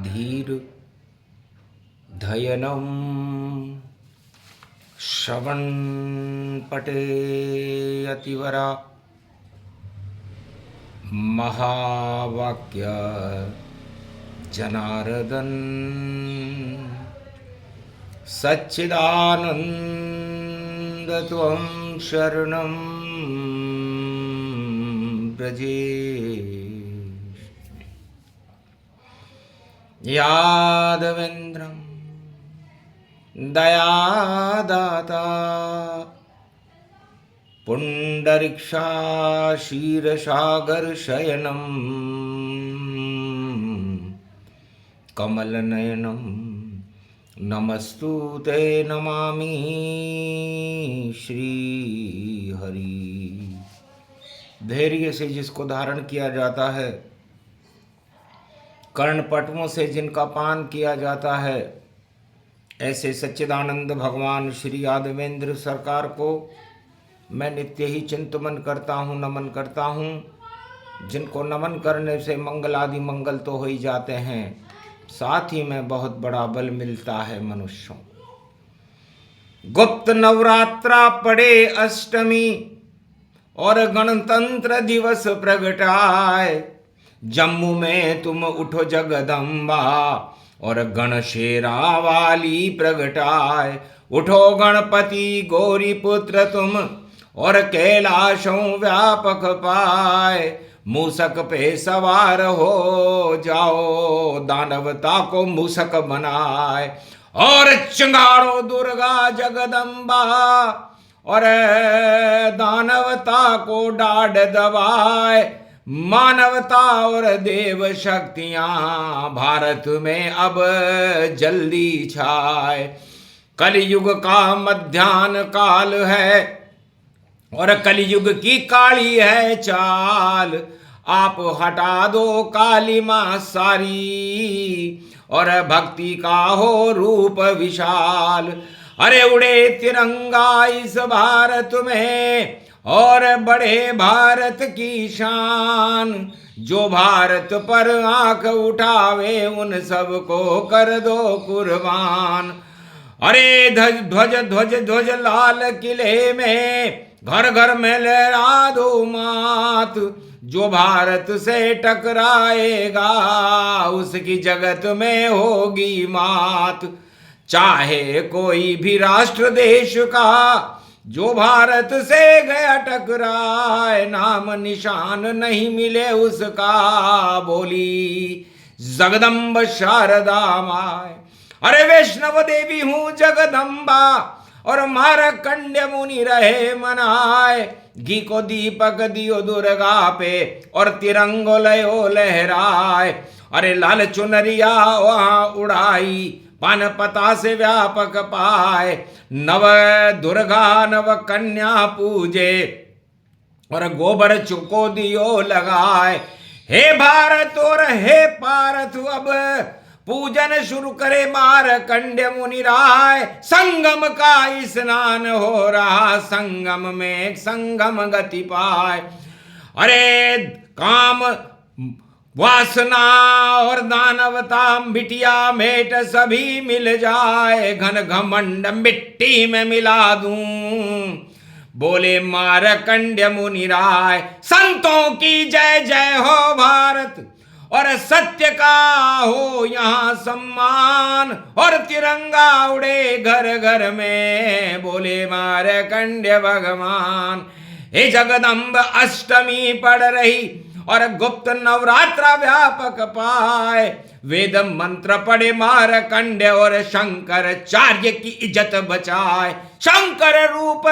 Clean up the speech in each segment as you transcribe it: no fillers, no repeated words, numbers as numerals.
धीर धयनम श्रवण पटे अतिवरा महावाक्य जनार्दन सच्चिदानंद त्वं शरणं ब्रजे यादवेन्द्रं दयादाता पुंडरीक्षाशीरसागरशयनं कमलनयनं नमस्तुते नमामि श्रीहरि। धैर्य से जिसको धारण किया जाता है, कर्णपटुओं से जिनका पान किया जाता है, ऐसे सच्चिदानंद भगवान श्री यादवेंद्र सरकार को मैं नित्य ही चिंतन करता हूँ, नमन करता हूँ। जिनको नमन करने से मंगल आदि मंगल तो हो ही जाते हैं, साथ ही में बहुत बड़ा बल मिलता है मनुष्यों। गुप्त नवरात्रा पड़े अष्टमी और गणतंत्र दिवस प्रगटाए, जम्मू में तुम उठो जगदम्बा और गणशेरा वाली प्रगटाए। उठो गणपति गौरी पुत्र तुम और कैलाशों व्यापक पाए, मूसक पे सवार हो जाओ दानवता को मूसक बनाए। और चिंगारो दुर्गा जगदम्बा और दानवता को डाढ़ दबाए। मानवता और देव शक्तियां भारत में अब जल्दी छाए। कलयुग का मध्याह्न काल है और कलयुग की काली है चाल। आप हटा दो काली मां सारी और भक्ति का हो रूप विशाल। अरे उड़े तिरंगा इस भारत में और बढ़े भारत की शान। जो भारत पर आंख उठावे उन सबको कर दो कुर्बान। अरे ध्वज ध्वज ध्वज लाल किले में घर घर में लहरा दो मात। जो भारत से टकराएगा उसकी जगत में होगी मात। चाहे कोई भी राष्ट्र देश का जो भारत से गया टकराए, नाम निशान नहीं मिले उसका, बोली जगदम्ब शारदा माय। अरे वैष्णव देवी हूँ जगदम्बा और मारकंड्य मुनि रहे मनाए। घी को दीपक दियो दुर्गा पे और तिरंगो लयो लहराए। अरे लाल चुनरिया वहाँ उड़ाई, पान पता से व्यापक पाए। नव दुर्गा नव कन्या पूजे और गोबर चुको दियो लगाए। हे भारत और हे पारत अब पूजन शुरू करे मारकंड्य मुनि राय। संगम का स्नान हो रहा, संगम में संगम गति पाए। अरे काम वासना और दानवता बिटिया मेट सभी मिल जाए। घन घमंड मिट्टी में मिला दूं, बोले मारकंड्य मुनि राय। संतों की जय जय हो भारत और सत्य का हो यहाँ सम्मान। और तिरंगा उड़े घर घर में, बोले मारकंड्य भगवान। हे जगदम्ब अष्टमी पड़ रही और गुप्त नवरात्रा व्यापक पाए। वेद मंत्र पढ़े मारकंड्य और शंकराचार्य की इज्जत बचाए। शंकर रूप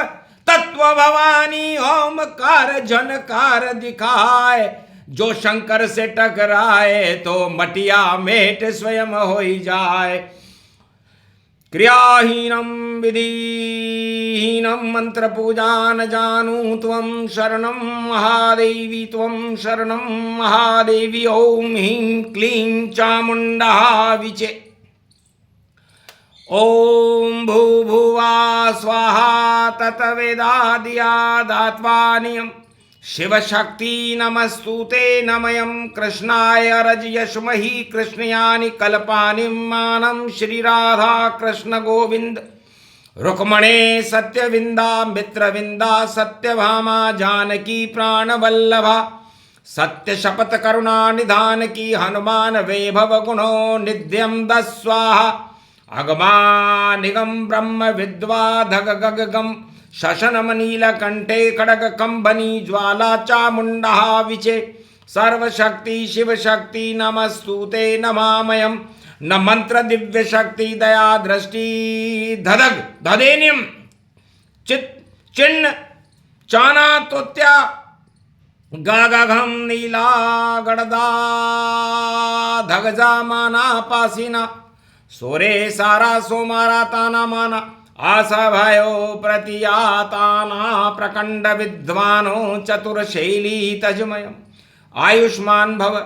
तत्व भवानी ओमकार झनकार दिखाए। जो शंकर से टकराए तो मटिया मेट स्वयं हो ही जाए। क्रियाहीनम विधिहीनम मंत्र पूजा न जानू त्वं शरणं महादेवी त्वं शरणं महादेवी। ओम ह्रीं क्लीं चामुंडा विचे। ओम भूभुवा स्वाहा ततवेदादिया धात्वा नियम शिवशक्ति नमस्तुते नमयं कृष्णाय रजयश्महि कृष्णयानि कल्पानि मानं श्रीराधा कृष्ण गोविंद रुक्मणे सत्यविंदा मित्रविंदा सत्यभामा जानकी प्राणवल्लभा सत्य शपथ करुणा निधान की हनुमान वैभव गुणो निध्यम दस्वाहा अगमा निगम ब्रह्म विद्वा धग गग गम शशनमनील कंठे खड़ग कंबनी ज्वाला चामुंडा विचे सर्वशक्ति शिव शक्ति नमस्तुते नमामयम न मंत्र दिव्य शक्ति दया दृष्टि धधग धदेनियम चित चिन्ह चाना तोत्या गागघम नीला गड़दा धगजा माना पासीना सोरे सारा सोमारा ताना माना आशा भयो प्रतियाताना प्रकंड विद्वानो चतुरशैली तजमयम आयुष्मान भव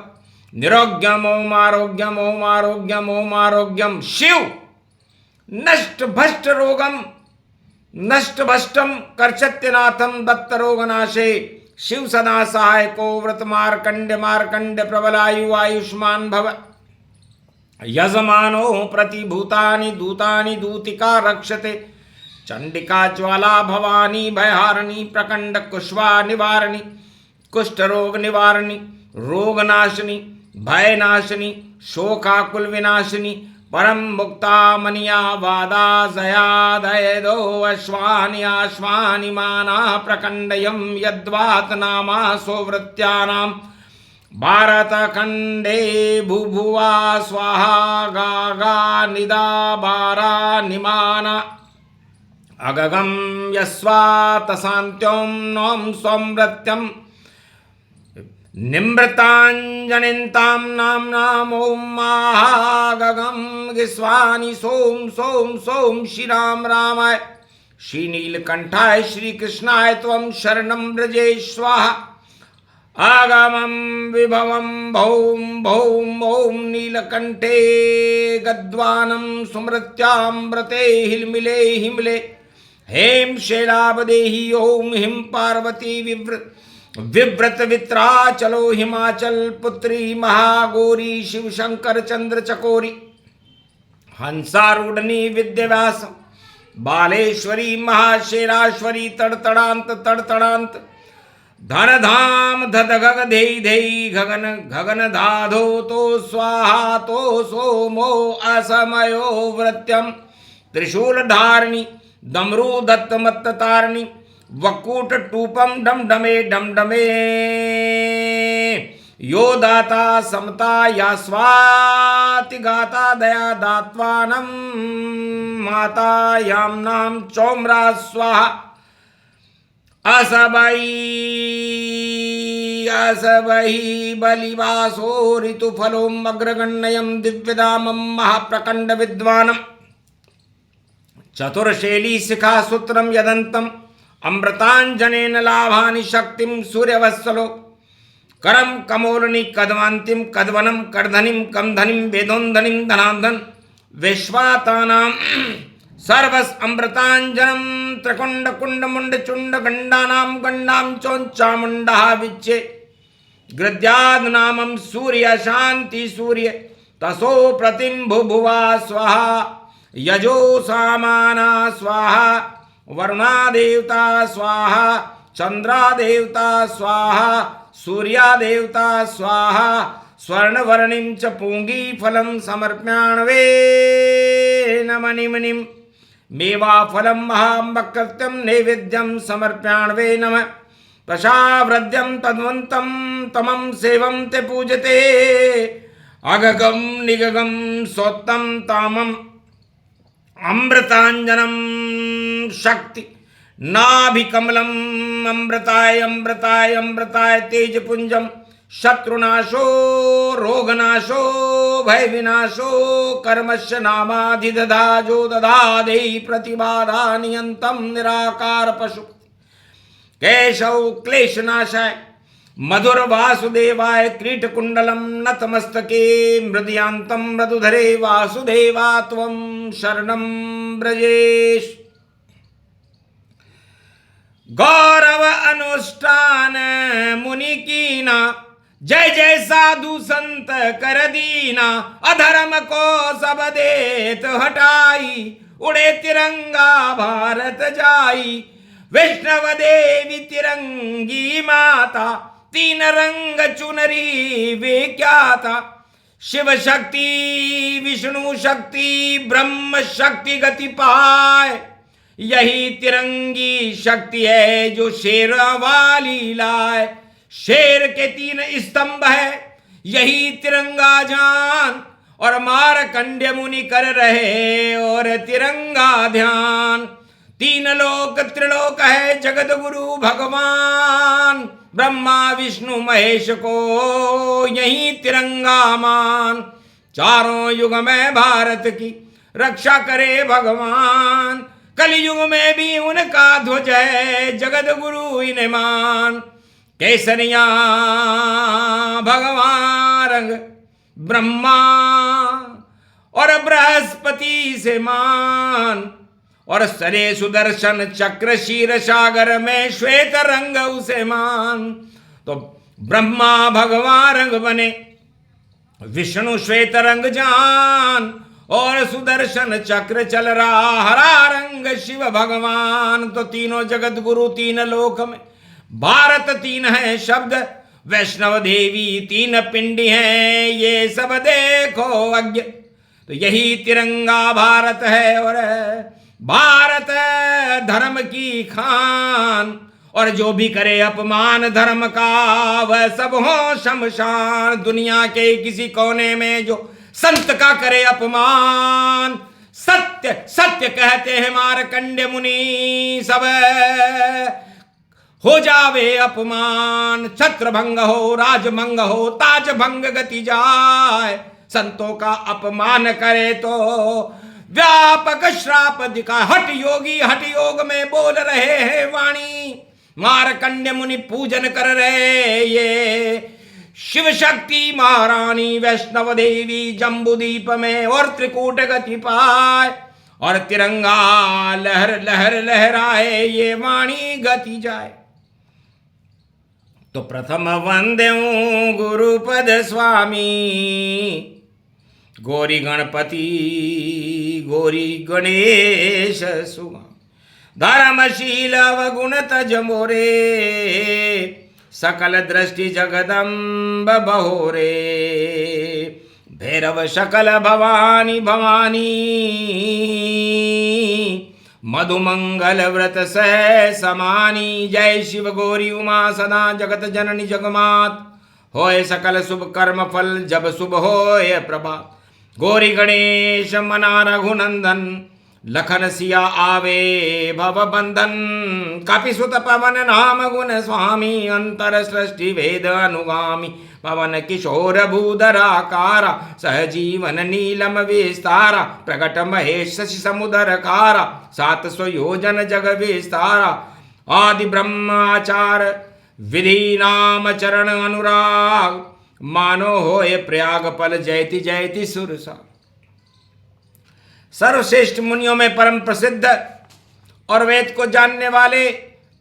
निरोग्यम ओम आरोग्यम ओम आरोग्यम ओम आरोग्यम शिव नष्ट भष्ट रोगम नष्ट भष्टम कर्चत्यनाथम दत्त रोगनाशे शिव सदा सहाय को व्रत मार्कंड मार्कंड प्रबलायु आयुष्मान भव यजमानो प्रतिभूतानि दूतानि दूतिका रक्षते चंडिका ज्वाला भवानी भयहारिणी प्रकंड कुष्वा निवारिणी कुष्ठ रोग निवारिणी रोगनाशिनी भयनाशिनी शोकाकुल विनाशिनी परम मुक्ता मनिया वादा जया दयदो अश्वानि आश्वानि माना प्रकंडयम यद्वात नामा सोवृत्यानां भारत खंडे भुभुवा स्वाहा गागा निदा बारा निमाना अगगम यस्वात शांत्यों नोम सोमृत्यम निमृतांजनितां नाम ओम महागगम गिस्वानि सोम सोम सोम श्री राम रामाय श्री नीलकंठाय श्री कृष्णाय त्वं शरणं व्रजे स्वाहा आगमं विभवं भौम भौम ओम नीलकंठे गद्वानं सुमृत्यामृते हिलमिले हिमले हेम शैलाबदेहि ओम हिम पार्वती विव्रत वित्रा चलो हिमाचल पुत्री महागौरी शिव शंकर चंद्र चकोरी हंसारूढ़नी विद्याव्यास बालेश्वरी महाशेराश्वरी तड़तड़ांत तड़तड़ांत धन धाम धद गग धेई धेई गगन गगन धाधो तो स्वाहा तो सोमो असमयो व्रत्यम त्रिशूल धारिणी दमरू दत्त मत्त तारिणी वकूट टूपम डम डमे यो दाता समता या स्वाति गाता दया दात्वानम माता याम नाम चौमरा स्वाहा असबई बलिवासो ऋतुफलोम अग्रगण्यम दिव्यदामम महाप्रकंड विद्वानम चतुर्शैली शिखा सूत्रम यदंतम अमृतांजनेन लाभानि शक्तिं सूर्यवत्सलो करम कमोलनि कदवान्तिम कदवनम करधनिम कमधनिम वेदोन्धनिम धनान्धन विश्वातानां सर्वस अमृतांजनम त्रिकुंड कुंड मुंड चुंड गंडानां गंडां चोंचामुंडः विच्चे गृध्याद नामं सूर्य शांति सूर्य तसो प्रतिम्भुभुवा स्वाहा यजो सामाना स्वाहा वरुणा देवता स्वाहा चंद्रा देवता स्वाहा सूर्या देवता स्वाहा स्वर्णवर्णिं च पूंगी फलं समर्प्याण्वे नमनिमनिं मेवा फलं महाम्बकृत्यं नैवेद्यं समर्प्याण्वे नमः प्रसाव्रद्यं तद्वन्तं तमं सेवं ते पूजते अगगं निगगं सोत्तं तामम् अमृतांजनम शक्ति नाभिकमलम अमृताय अमृताय अमृताय तेजपुंजम शत्रुनाशो रोगनाशो भय विनाशो कर्मस्य नामाधिदधाजो दधादे प्रतिबाधा नियंतम निराकार पशु केशव क्लेशनाशाय मधुर वासुदेवाय क्रीटकुंडलम नतमस्तके मृदयांतम मृदुधरे वासुदेवा त्वं शरणं ब्रजेश गौरव अनुष्ठान मुनि कीना, जय जय साधु संत कर दीना, अधर्म को सब देत हटाई, उड़े तिरंगा भारत जाई। वैष्णव देवी तिरंगी माता, तीन रंग चुनरी वे क्या था। शिव शक्ति विष्णु शक्ति ब्रह्म शक्ति गति पाए, यही तिरंगी शक्ति है जो शेर वाली लाए। शेर के तीन स्तंभ है यही तिरंगा जान, और मारकंड्य मुनि कर रहे और तिरंगा ध्यान। तीन लोक त्रिलोक है जगत गुरु भगवान, ब्रह्मा विष्णु महेश को यही तिरंगा मान। चारों युग में भारत की रक्षा करे भगवान, कलयुग में भी उनका ध्वज है जगत गुरु इन्हें मान। केसरिया भगवान रंग ब्रह्मा और बृहस्पति से मान, और सरे सुदर्शन चक्र शीर सागर में श्वेत रंग उसे मान। तो ब्रह्मा भगवान रंग बने, विष्णु श्वेत रंग जान, और सुदर्शन चक्र चल रहा हरा रंग शिव भगवान। तो तीनों जगत गुरु तीन लोक में, भारत तीन है शब्द, वैष्णव देवी तीन पिंडी हैं ये सब देखो अज्ञ। तो यही तिरंगा भारत है और भारत धर्म की खान, और जो भी करे अपमान धर्म का वह सब हो शमशान। दुनिया के किसी कोने में जो संत का करे अपमान, सत्य सत्य कहते हैं मारकंड्य मुनि, सब हो जावे अपमान। छत्र भंग हो राज भंग हो ताज भंग गति जाए, संतों का अपमान करे तो व्यापक श्राप दिखा। हठ योगी हठ योग में बोल रहे हैं वाणी, मारकंड्य मुनि पूजन कर रहे ये शिव शक्ति महारानी। वैष्णव देवी जम्बूदीप में और त्रिकूट गति पाए, और तिरंगा लहर लहर लहराए ये वाणी गति जाए। तो प्रथम वंद्यू गुरुपद स्वामी, गौरी गणपति गौरी गणेश सुगा। धर्मशील अवगुण तज मोरे, सकल दृष्टि जगदम्ब बहोरे। भैरव सकल भवानी भवानी, मधुमंगल व्रत सह समानी। जय शिव गौरी उमा सदा जगत जननी जगमात, होए सकल शुभ कर्म फल जब शुभ होए प्रभात। गौरी गणेश मना रघुनंदन, लखन सिया आवे भव बंधन। कापि सुत पवन नाम गुण स्वामी, अंतर सृष्टि वेद अनुगामी। पवन किशोर भूधराकारा, सहजीवन नीलम विस्तारा। प्रकट महेश शशि समुदर कारा, 700 योजन जग विस्तारा। आदि ब्रह्माचार विधि नाम चरण अनुराग, मानो होए प्रयाग पल जयति जयति सुरसा। सर्वश्रेष्ठ मुनियों में परम प्रसिद्ध और वेद को जानने वाले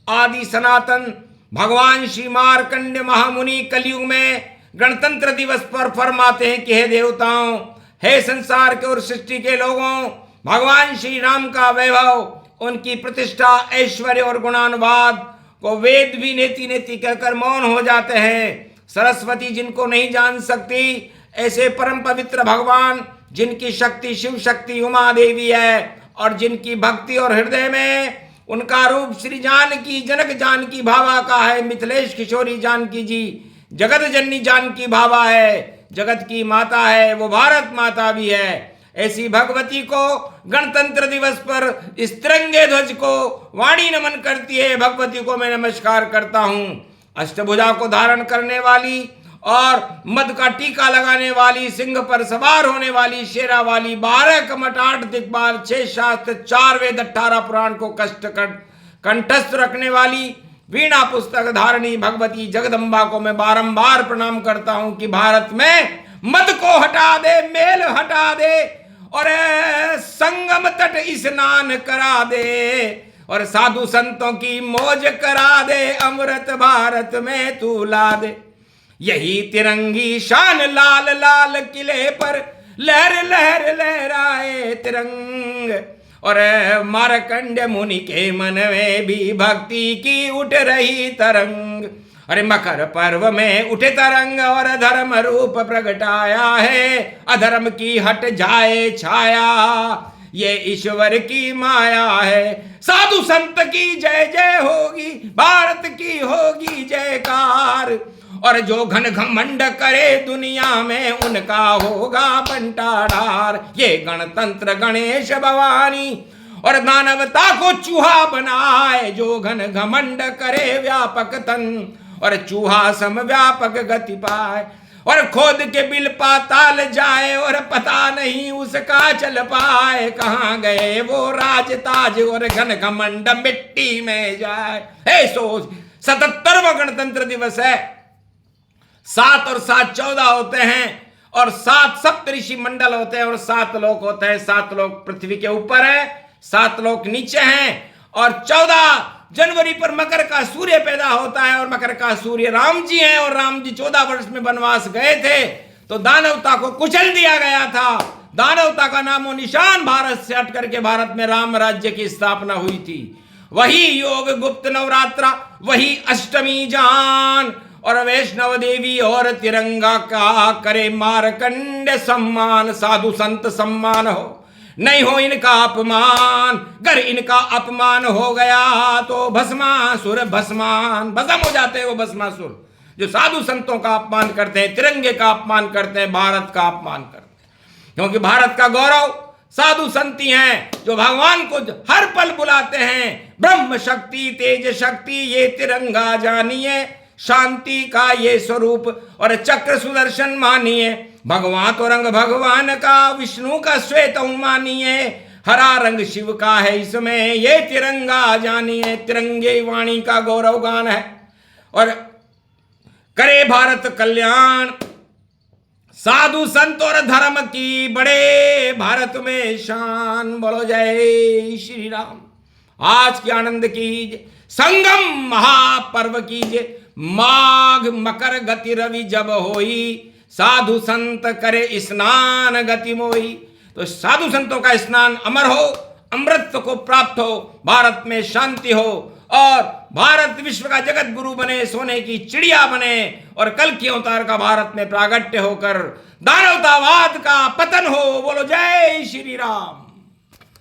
आदि सनातन भगवान श्री मार्कंड महामुनि कलयुग में गणतंत्र दिवस पर फरमाते हैं कि हे देवताओं, हे संसार के और सृष्टि के लोगों, भगवान श्री राम का वैभव, उनकी प्रतिष्ठा, ऐश्वर्य और गुणानुवाद को वेद भी नेति नेति कहकर मौन हो जाते हैं। सरस्वती जिनको नहीं जान सकती, ऐसे परम पवित्र भगवान जिनकी शक्ति शिव शक्ति उमा देवी है, और जिनकी भक्ति और हृदय में उनका रूप श्री जानकी जनक जानकी भावा का है। मिथिलेश किशोरी जानकी जी जगत जननी जानकी भावा है, जगत की माता है, वो भारत माता भी है। ऐसी भगवती को गणतंत्र दिवस पर इस तिरंगे ध्वज को वाणी नमन करती है। भगवती को मैं नमस्कार करता हूँ। अष्टभुजा को धारण करने वाली और मद का टीका लगाने वाली, सिंह पर सवार होने वाली, शेरा वाली, 12 कमठ 8 दिक्पाल 6 शास्त्र 4 वेद 18 पुराण को कंठस्थ रखने वाली, वीणा पुस्तक धारणी भगवती जगदम्बा को मैं बारंबार प्रणाम करता हूं कि भारत में मद को हटा दे, मेल हटा दे और संगम तट स्नान करा दे। और साधु संतों की मौज करा दे, अमृत भारत में तू ला दे। यही तिरंगी शान, लाल लाल किले पर लहर लहर लहराए तिरंग। और मार्कंड मुनि के मन में भी भक्ति की उठ रही तरंग। अरे मकर पर्व में उठे तरंग और धर्म रूप प्रगटाया है, अधर्म की हट जाए छाया, ये ईश्वर की माया है। साधु संत की जय जय होगी, भारत की होगी जयकार, और जो घन घमंड करे दुनिया में उनका होगा बंटाढार। ये गणतंत्र गणेश भवानी और मानवता को चूहा बनाए, जो घन घमंड करे व्यापक तन और चूहा सम व्यापक गति पाए। और खोद के बिल पाताल जाए और पता नहीं उसका चल पाए, कहाँ गए वो राज ताज और घन घमंड मिट्टी में जाए। हे सोच, 77वां गणतंत्र दिवस है। 7 और 7 14 होते हैं, और 7 सप्तऋषि मंडल होते हैं, और 7 लोक होते हैं। 7 लोक पृथ्वी के ऊपर है, 7 लोक नीचे हैं, और 14 जनवरी पर मकर का सूर्य पैदा होता है, और मकर का सूर्य राम जी हैं, और राम जी 14 वर्ष में वनवास गए थे, तो दानवता को कुचल दिया गया था। दानवता का नामो निशान भारत से हट करके भारत में राम राज्य की स्थापना हुई थी। वही योग गुप्त नवरात्रा, वही अष्टमी जान, और वैष्णव देवी और तिरंगा का करे मार्कंड सम्मान। साधु संत सम्मान हो, नहीं हो इनका अपमान, अगर इनका अपमान हो गया तो भस्मासुर भस्मान, भस्म हो जाते हैं वो भस्मासुर जो साधु संतों का अपमान करते हैं, तिरंगे का अपमान करते हैं, भारत का अपमान करते हैं। क्योंकि भारत का गौरव साधु संती हैं, जो भगवान को हर पल बुलाते हैं। ब्रह्म शक्ति तेज शक्ति ये तिरंगा जानिए, शांति का ये स्वरूप और चक्र सुदर्शन मानिए। भगवान तो रंग भगवान का, विष्णु का श्वेत मानिए, हरा रंग शिव का है इसमें ये तिरंगा जानिए। तिरंगे वाणी का गौरव गान है, और करे भारत कल्याण, साधु संत और धर्म की बड़े भारत में शान। बोलो जय श्री राम। आज की आनंद कीजिए, संगम महापर्व कीजिए। माघ मकर गति रवि जब होई, साधु संत करे स्नान गति मोई। तो साधु संतों का स्नान अमर हो, अमृत को प्राप्त हो, भारत में शांति हो, और भारत विश्व का जगत गुरु बने, सोने की चिड़िया बने, और कल की अवतार का भारत में प्रागट्य होकर दानवतावाद का पतन हो। बोलो जय श्री राम।